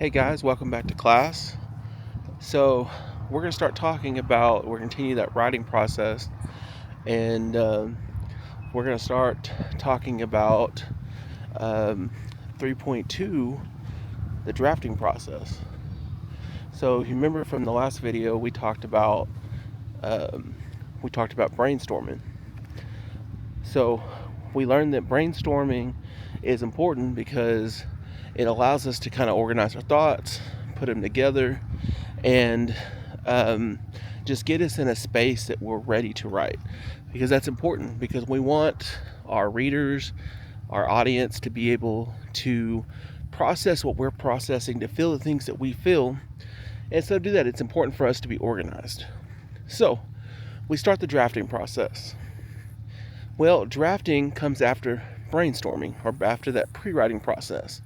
Hey guys, welcome back to class. So we're going to start talking about, we're going to continue that writing process, and we're going to start talking about 3.2, the drafting process. So if you remember from the last video, we talked about brainstorming. So we learned that brainstorming is important because it allows us to kind of organize our thoughts, put them together, and just get us in a space that we're ready to write. Because that's important, because we want our readers, our audience, to be able to process what we're processing, to feel the things that we feel. And so to do that, it's important for us to be organized. So we start the drafting process. Well, drafting comes after brainstorming, or after that pre-writing process.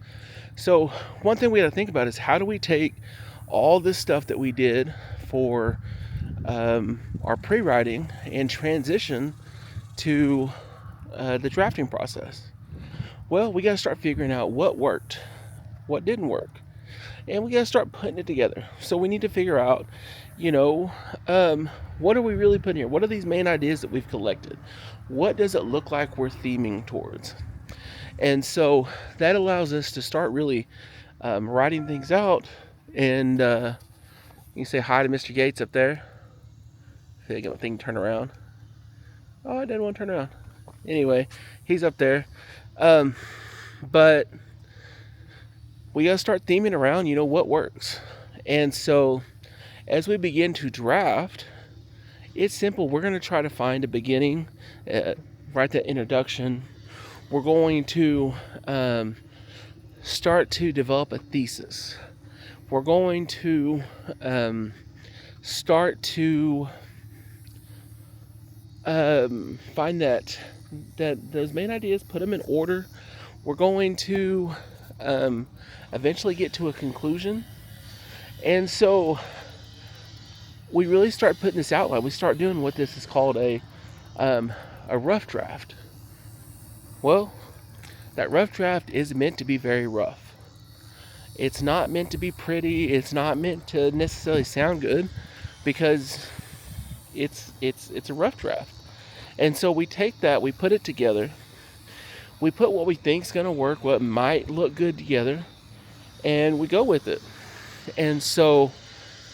So one thing we got to think about is, how do we take all this stuff that we did for our pre-writing and transition to the drafting process? Well, we got to start figuring out what worked, what didn't work, and we got to start putting it together. So we need to figure out, what are we really putting here? What are these main ideas that we've collected? What does it look like we're theming towards? And so that allows us to start really writing things out. And you can say hi to Mr. Gates up there. If I get my thing turned around. Oh, I didn't want to turn around. Anyway, he's up there. But we got to start theming around, what works. And so as we begin to draft, it's simple. We're going to try to find a beginning, write that introduction. We're going to start to develop a thesis. We're going to start to find that those main ideas, put them in order. We're going to eventually get to a conclusion. And so we really start putting this outline. We start doing what this is called a rough draft. Well, that rough draft is meant to be very rough. It's not meant to be pretty. It's not meant to necessarily sound good, because it's a rough draft. And so we take that, we put it together, we put what we think is going to work, what might look good together, and we go with it. And so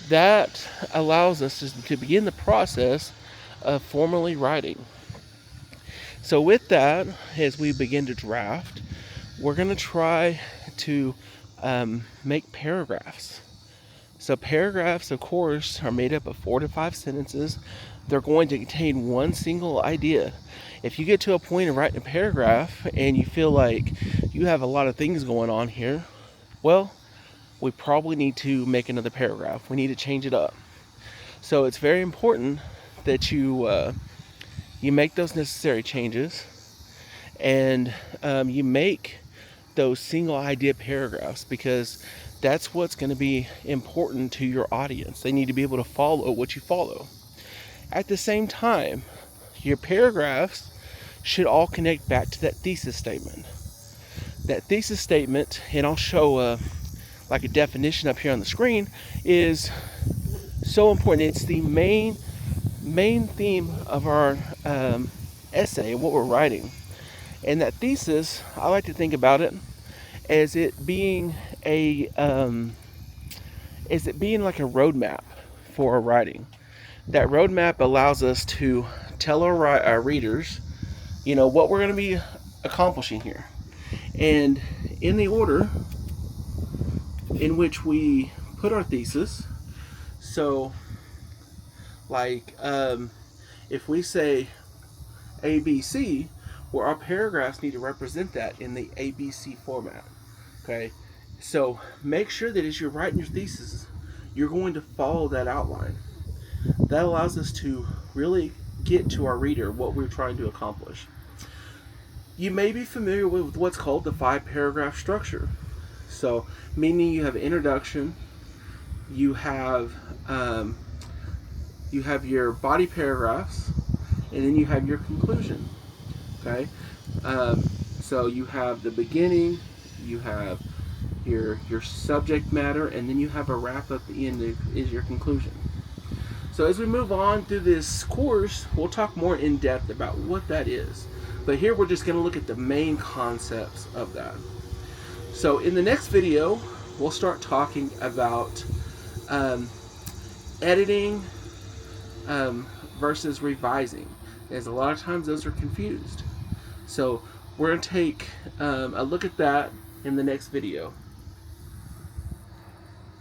that allows us to begin the process of formally writing. So with that, as we begin to draft, we're going to try to make paragraphs. So paragraphs, of course, are made up of 4 to 5 sentences. They're going to contain one single idea. If you get to a point of writing a paragraph and you feel like you have a lot of things going on here, well, we probably need to make another paragraph. We need to change it up. So it's very important that you make those necessary changes, and you make those single idea paragraphs, because that's what's going to be important to your audience. They need to be able to follow what you follow. At the same time, your paragraphs should all connect back to that thesis statement. That thesis statement, and I'll show like a definition up here on the screen, is so important. It's the main theme of our essay, what we're writing. And that thesis, I like to think about it as it being like a roadmap for our writing. That roadmap allows us to tell our readers, what we're going to be accomplishing here, and in the order in which we put our thesis. So, like, if we say ABC, well, our paragraphs need to represent that in the ABC format. Okay, so make sure that as you're writing your thesis, you're going to follow that outline. That allows us to really get to our reader what we're trying to accomplish. You may be familiar with what's called the 5-paragraph structure. So, meaning you have introduction, you have your body paragraphs, and then you have your conclusion. Okay, so you have the beginning, you have your subject matter, and then you have a wrap up at the end is your conclusion. So as we move on through this course, we'll talk more in depth about what that is. But here we're just going to look at the main concepts of that. So in the next video, we'll start talking about editing versus revising, as a lot of times those are confused. So we're going to take a look at that in the next video.